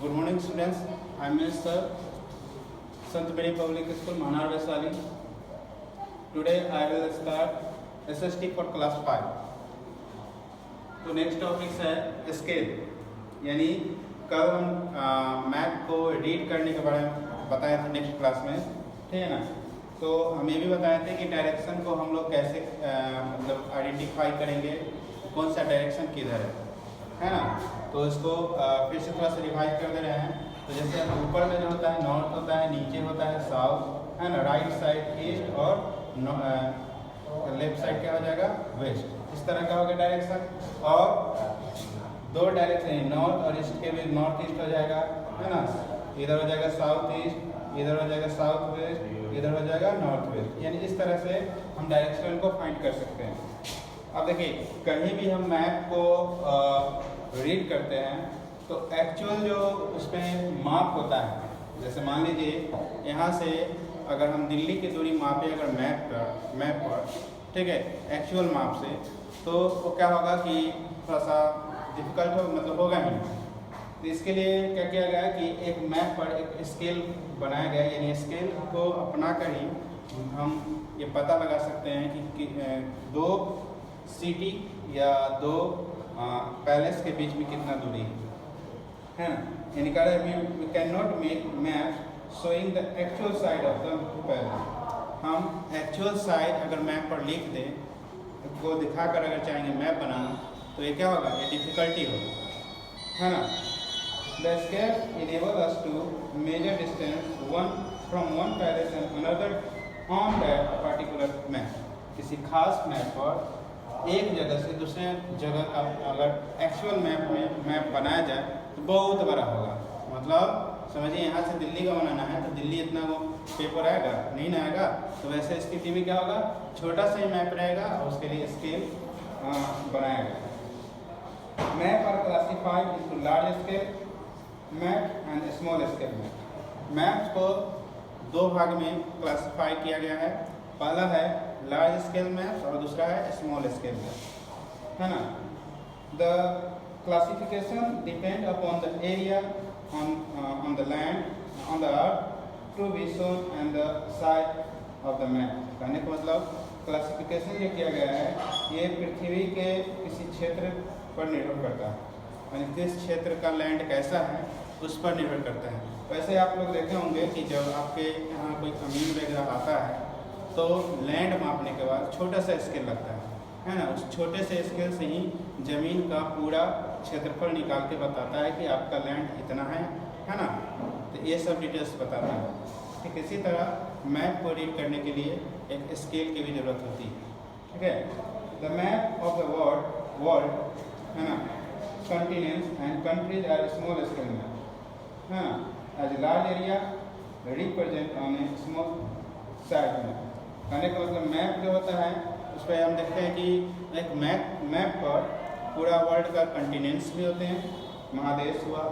Good morning, students. I am Mr. Sant Mary Public School, Manar Vaisali. Today I will start SST for class 5. तो next topic है scale, यानी कल हम map को read करने के बारे में बताए थे नेक्स्ट क्लास में, ठीक है ना। तो हम ये भी बताए थे कि डायरेक्शन को हम लोग कैसे मतलब आइडेंटिफाई करेंगे, कौन सा डायरेक्शन किधर है ना। तो इसको फिर से थोड़ा सा रिवाइज कर दे रहे हैं। तो जैसे ऊपर में जो होता है नॉर्थ होता है, नीचे होता है साउथ, है ना, राइट साइड ईस्ट और लेफ्ट साइड क्या हो जाएगा वेस्ट। इस तरह का होगा डायरेक्शन। और दो डायरेक्शन नॉर्थ और ईस्ट के भी नॉर्थ ईस्ट हो जाएगा, है ना। इधर हो जाएगा साउथ ईस्ट, इधर हो जाएगा साउथ वेस्ट, इधर हो जाएगा नॉर्थ वेस्ट। यानी इस तरह से हम डायरेक्शन को फाइंड कर सकते हैं। अब देखिए, कहीं भी हम मैप को रीड करते हैं तो एक्चुअल जो उसमें माप होता है, जैसे मान लीजिए यहाँ से अगर हम दिल्ली की दूरी मापें अगर मैप पर, ठीक है, एक्चुअल माप से, तो वो क्या होगा कि थोड़ा सा डिफिकल्ट हो, मतलब होगा ही। तो इसके लिए क्या किया गया कि एक मैप पर एक स्केल बनाया गया, यानी स्केल को अपना कर ही हम ये पता लगा सकते हैं कि दो सिटी या दो पैलेस के बीच में कितना दूरी है ना। यानी we can not make map showing the actual side of the palace. हम एक्चुअल साइड अगर मैप पर लिख दें, को दिखाकर अगर चाहेंगे मैप बनाना, तो ये क्या होगा, ये डिफिकल्टी होगी, है ना। The scale enable us to measure distance from one palace and another on that particular map. किसी खास मैप पर एक जगह से दूसरे जगह का अगर एक्चुअल मैप में मैप बनाया जाए तो बहुत बड़ा होगा। मतलब समझिए, यहाँ से दिल्ली का बनाना है तो दिल्ली इतना वो पेपर आएगा नहीं ना आएगा। तो वैसे स्थिति में क्या होगा, छोटा सा ही मैप रहेगा और उसके लिए स्केल बनाया गया। Map are classified into large scale map and small scale map. Maps को दो भाग में क्लासिफाई किया गया है। पहला है लार्ज स्केल मैप और दूसरा है स्मॉल स्केल मैप, है ना। The classification depend upon the area on the land on the earth to be shown and the size of the map। कहने का मतलब क्लासिफिकेशन ये किया गया है, ये पृथ्वी के किसी क्षेत्र पर निर्भर करता है, यानी किस क्षेत्र का लैंड कैसा है उस पर निर्भर करता है। वैसे आप लोग देखे होंगे कि जब आपके यहाँ कोई अमीन वगैरह आता है तो लैंड मापने के बाद छोटा सा स्केल लगता है ना। उस छोटे से स्केल से ही ज़मीन का पूरा क्षेत्रफल निकाल के बताता है कि आपका लैंड इतना है ना। तो ये सब डिटेल्स बताता है। ठीक इसी तरह मैप को रीड करने के लिए एक स्केल की भी ज़रूरत होती है, ठीक है। The map of the world, है ना, continents and countries are small scale map, है ना, as large area represent on a small size map. कहने का मतलब मैप जो होता है उस पर हम देखते हैं कि एक मैप पर पूरा वर्ल्ड का कंटिनेंट्स भी होते हैं, महादेश हुआ,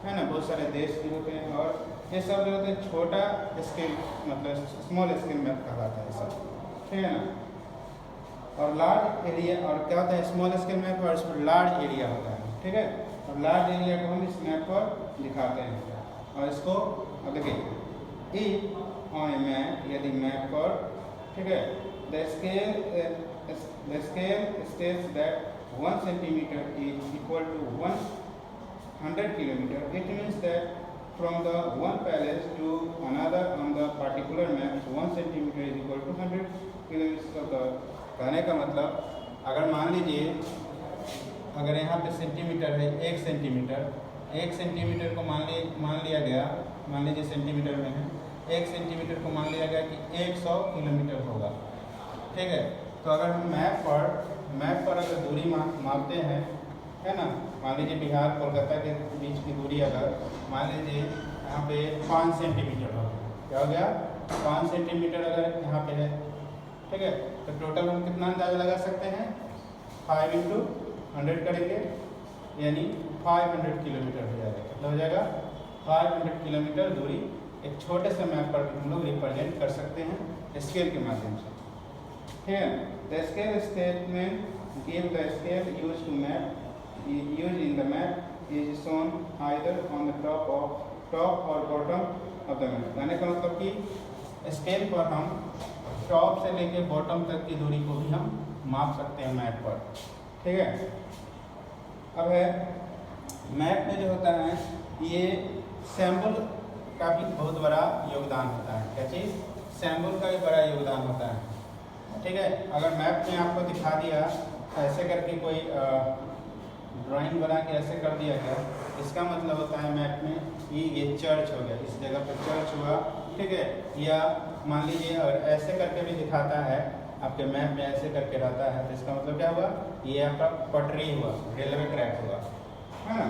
है ना, बहुत सारे देश भी होते हैं, और ये सब जो होते हैं छोटा स्केल मतलब स्मॉल स्केल मैप कहलाता है सब, ठीक है ना। और लार्ज एरिया, और क्या होता है स्मॉल स्केल मैप और इस पर लार्ज एरिया होता है, ठीक है। और लार्ज एरिया को हम इस मैप पर दिखाते हैं। और इसको अब देखिए, ऑन ए मैप, यदि मैप पर, ठीक है, the scale states that 1 centimeter is equal to 100 kilometer. It means that from the one palace to another on the particular map 1 centimeter is equal to 100 kilometers of the। कहने का मतलब अगर मान लीजिए, अगर यहाँ पे सेंटीमीटर है 1 सेंटीमीटर को मान लिया गया, मान लीजिए सेंटीमीटर में है, 1 सेंटीमीटर को मान लिया गया कि 100 किलोमीटर होगा, ठीक है। तो अगर हम मैप पर अगर दूरी मापते हैं, है ना, मान लीजिए बिहार कोलकाता के बीच की दूरी अगर मान लीजिए यहाँ पे 5 सेंटीमीटर हो, क्या हो गया 5 सेंटीमीटर अगर यहाँ पे है, ठीक है। तो टोटल हम कितना अंदाजा लगा सकते हैं, 5 × 100 करेंगे, यानी 500 किलोमीटर हो जाएगा। मतलब हो जाएगा 500 किलोमीटर दूरी एक छोटे से मैप पर हम लोग रिप्रेजेंट कर सकते हैं स्केल के माध्यम से, ठीक है। The scale statement give the scale use to map use in the map is shown either on the top or bottom of the map। कहने का मतलब कि स्केल पर हम टॉप से लेके बॉटम तक की दूरी को भी हम माप सकते हैं मैप पर, ठीक है। अब है मैप में जो होता है ये सैम्पल का भी बहुत बड़ा योगदान होता है। क्या चीज़? सैम्पल का भी बड़ा योगदान होता है, ठीक है। अगर मैप में आपको दिखा दिया ऐसे करके कोई ड्राइंग बना के ऐसे कर दिया गया, इसका मतलब होता है मैप में कि ये चर्च हो गया, इस जगह पर चर्च हुआ, ठीक है। या मान लीजिए अगर ऐसे करके भी दिखाता है आपके मैप में, ऐसे करके रहता है, तो इसका मतलब क्या हुआ? ये आपका पटरी हुआ, रेलवे ट्रैक हुआ, है ना।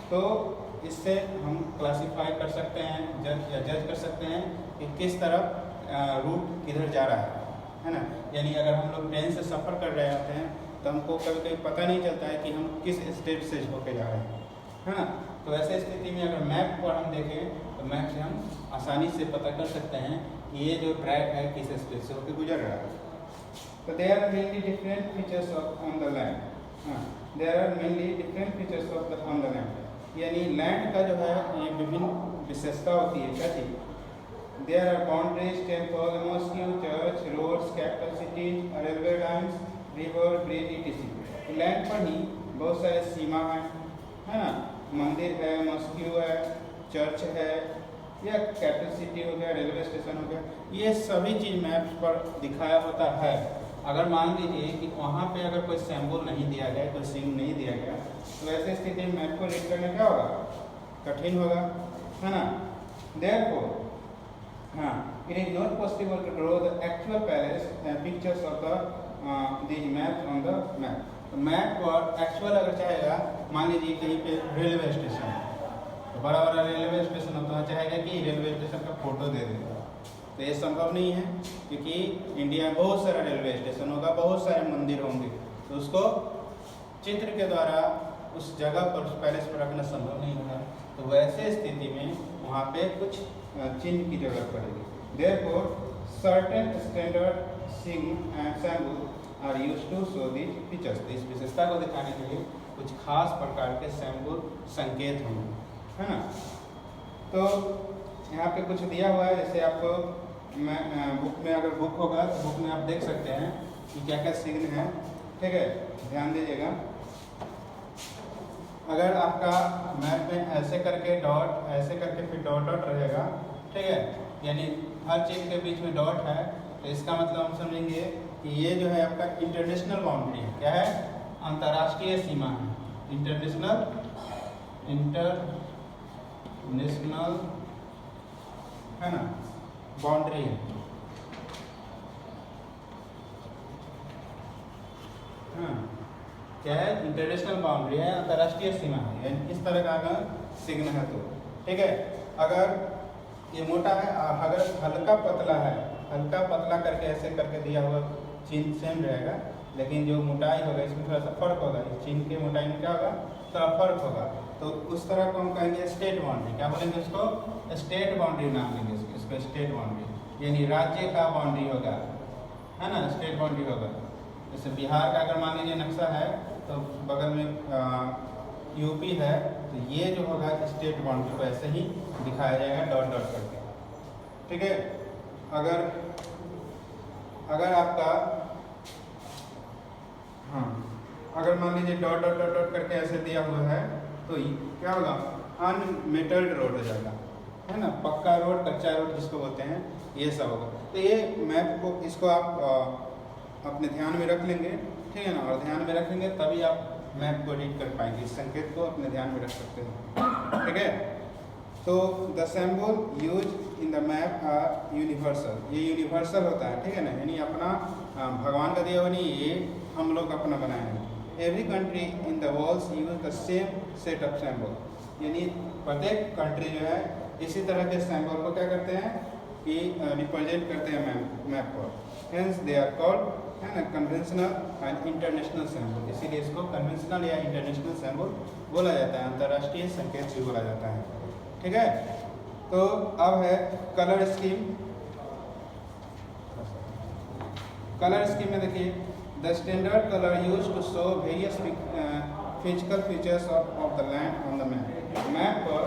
तो इससे हम क्लासीफाई कर सकते हैं, जज कर सकते हैं कि किस तरफ रूट किधर जा रहा है ना। यानी अगर हम लोग ट्रेन से सफ़र कर रहे होते हैं तो हमको कभी कभी पता नहीं चलता है कि हम किस स्टेट से होके जा रहे हैं, है ना। तो ऐसे स्थिति में अगर मैप पर हम देखें तो मैप से हम आसानी से पता कर सकते हैं कि ये जो ट्रैक है किस स्टेट से होकर गुजर रहा है। तो there are mainly different features on the land, there are mainly different features on the land. यानी लैंड का जो है ये विभिन्न विशेषता होती है। क्या चीज़? There are boundaries, temple, mosque, church, roads, capital cities, railway lines, river, bridge etc। Land पर ही बहुत सारे सीमा हैं, है ना। मंदिर है, मॉस्क्यू है, चर्च है, या कैपिटल सिटी हो गया, रेलवे स्टेशन हो गया, ये सभी चीज़ मैप्स पर दिखाया होता है। अगर मान लीजिए कि वहाँ पे अगर कोई सिंबल नहीं दिया गया, कोई सिग्न नहीं दिया गया, तो ऐसे स्थिति में मैप को रीड करना क्या होगा? कठिन होगा, है ना। Therefore it is not possible to draw the actual palace pictures of these maps on the map। तो मैप पर एक्चुअल अगर चाहेगा, मान लीजिए कहीं पे रेलवे स्टेशन है, तो बड़ा बड़ा रेलवे स्टेशन होता है, चाहेगा कि रेलवे स्टेशन का फोटो दे देगा, तो ये संभव नहीं है क्योंकि इंडिया में बहुत सारा रेलवे स्टेशन होगा, बहुत सारे मंदिर होंगे, तो उसको चित्र के द्वारा उस जगह पर, उस पैलेस पर रखना संभव नहीं होगा। तो वैसे स्थिति में वहाँ पे कुछ चिन्ह की जरूरत पड़ेगी। Therefore, certain standard signs and symbols are used to show these features। इस विशेषता को दिखाने के लिए कुछ खास प्रकार के सिंबल, संकेत होंगे, है ना। तो यहाँ पे कुछ दिया हुआ है, जैसे आपको बुक में, अगर बुक होगा तो बुक में आप देख सकते हैं कि क्या क्या सिग्न है, ठीक है। ध्यान दीजिएगा, अगर आपका मैप में ऐसे करके डॉट, ऐसे करके फिर डॉट डॉट रहेगा, ठीक है, यानी हर चीज़ के बीच में डॉट है, तो इसका मतलब हम समझेंगे कि ये जो है आपका इंटरनेशनल बाउंड्री है। क्या है? अंतर्राष्ट्रीय सीमा है, इंटरनेशनल है ना, बाउंड्री है, हाँ। क्या है? इंटरनेशनल बाउंड्री है, अंतर्राष्ट्रीय सीमा है, यानी इस तरह का अगर सिग्न है तो, ठीक है। अगर ये मोटा है, अगर हल्का पतला है, हल्का पतला करके ऐसे करके दिया हुआ चिन्ह सेम रहेगा, लेकिन जो मोटाई होगा इसमें थोड़ा सा फर्क होगा, इस चिन्ह के मोटाई में क्या होगा? थोड़ा फर्क होगा, तो उस तरह को हम कहेंगे स्टेट बाउंड्री। क्या बोलेंगे उसको? स्टेट बाउंड्री नाम लेंगे इसको स्टेट बाउंड्री, यानी राज्य का बाउंड्री होगा, है ना, स्टेट बाउंड्री होगा। जैसे बिहार का अगर मान लीजिए नक्शा है तो बगल में यूपी है, तो ये जो होगा स्टेट बाउंड्री को ऐसे ही दिखाया जाएगा डॉट डॉट करके, ठीक है। अगर आपका अगर मान लीजिए डॉट डॉट डॉट डॉट करके ऐसे दिया हुआ है, तो क्या होगा? अनमेटल्ड रोड हो जाएगा, है ना, पक्का रोड, कच्चा रोड जिसको बोलते हैं, ये सब होगा। तो ये मैप को, इसको आप अपने ध्यान में रख लेंगे, ठीक है ना, और ध्यान में रखेंगे तभी आप मैप को रीड कर पाएंगे, इस संकेत को अपने ध्यान में रख सकते हैं, ठीक है। तो the symbol use in the map are universal, ये यूनिवर्सल होता है, ठीक है ना, यानी अपना भगवान का दिया हुआ नहीं, ये हम लोग अपना बनाए हैं। Every country in the world use the same set of symbol, यानी प्रत्येक कंट्री जो है इसी तरह के सिंबल को क्या करते हैं कि रिप्रेजेंट करते हैं मैप पर। हेंस दे आर कॉल्ड, है ना, कन्वेंशनल एंड इंटरनेशनल सिंबल, इसीलिए इसको कन्वेंशनल या इंटरनेशनल सिंबल बोला जाता है, अंतर्राष्ट्रीय संकेत भी बोला जाता है, ठीक है। तो अब है कलर स्कीम। कलर स्कीम में देखिए, the standard colour use to show various physical features of the land on the map. Map पर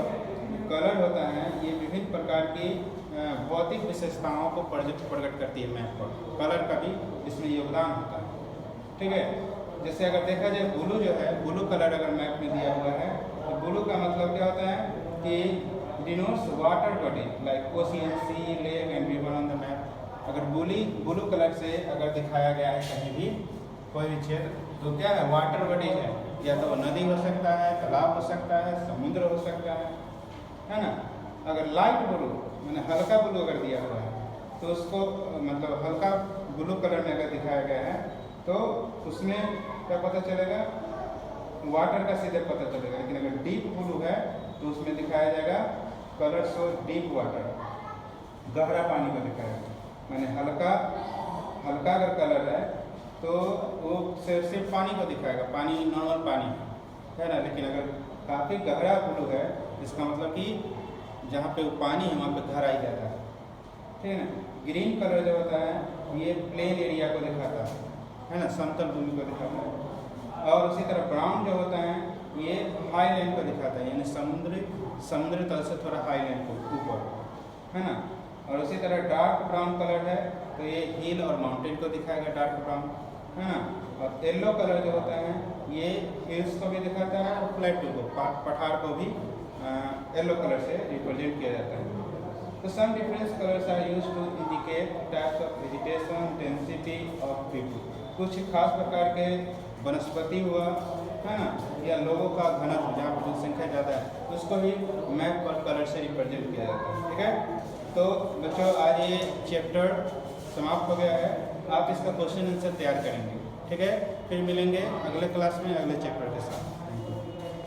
कलर होता है, ये विभिन्न प्रकार की भौतिक विशेषताओं को प्रकट करती है। मैप पर कलर का भी इसमें योगदान होता है। ठीक है, जैसे अगर देखा जाए ब्लू जो है, ब्लू कलर अगर मैप में दिया हुआ है तो ब्लू का मतलब क्या होता है कि denotes water body like ocean, sea, lake and river on the map. अगर ब्लू कलर से अगर दिखाया गया है कहीं भी कोई भी क्षेत्र तो क्या है, वाटर बॉडी है, या तो नदी हो सकता है, तालाब हो सकता है, समुद्र हो सकता है ना। अगर लाइट ब्लू मैंने हल्का ब्लू अगर दिया हुआ है तो उसको मतलब हल्का ब्लू कलर में अगर दिखाया गया है तो उसमें क्या पता चलेगा, वाटर का सीधे पता चलेगा। लेकिन अगर डीप ब्लू है तो उसमें दिखाया जाएगा कलर शो डीप वाटर, गहरा पानी को दिखाएगा। मैंने हल्का अगर कलर है तो वो सिर्फ पानी को दिखाएगा, पानी नॉर्मल पानी है ना। लेकिन अगर काफ़ी गहरा ब्लू है इसका मतलब कि जहाँ पे वो पानी है वहाँ पे गहराई ज़्यादा है। ठीक है ना। ग्रीन कलर जो होता है ये प्लेन एरिया को दिखाता है ना, समतल भूमि को दिखाता है। और उसी तरह ब्राउन जो होता है ये हाई लैंड को दिखाता है, यानी समुद्री तल से थोड़ा हाई लैंड को ऊपर, है ना। और उसी तरह डार्क ब्राउन कलर है तो ये हिल और माउंटेन को दिखाएगा, डार्क ब्राउन, है ना। और येलो कलर जो होता है ये हिल्स को भी दिखाता है और प्लेटू को, पठार को भी येलो कलर से रिप्रेजेंट किया जाता है। तो some difference colours are used to indicate types of vegetation, density of people. कुछ खास प्रकार के वनस्पति हुआ, है ना, या लोगों का घनत्व जहाँ पर जनसंख्या ज़्यादा है उसको भी मैप पर कलर से रिप्रेजेंट किया जाता है। ठीक है, तो बच्चों आज ये चैप्टर समाप्त हो गया है। आप इसका क्वेश्चन आंसर तैयार करेंगे। ठीक है, फिर मिलेंगे अगले क्लास में अगले चैप्टर के साथ।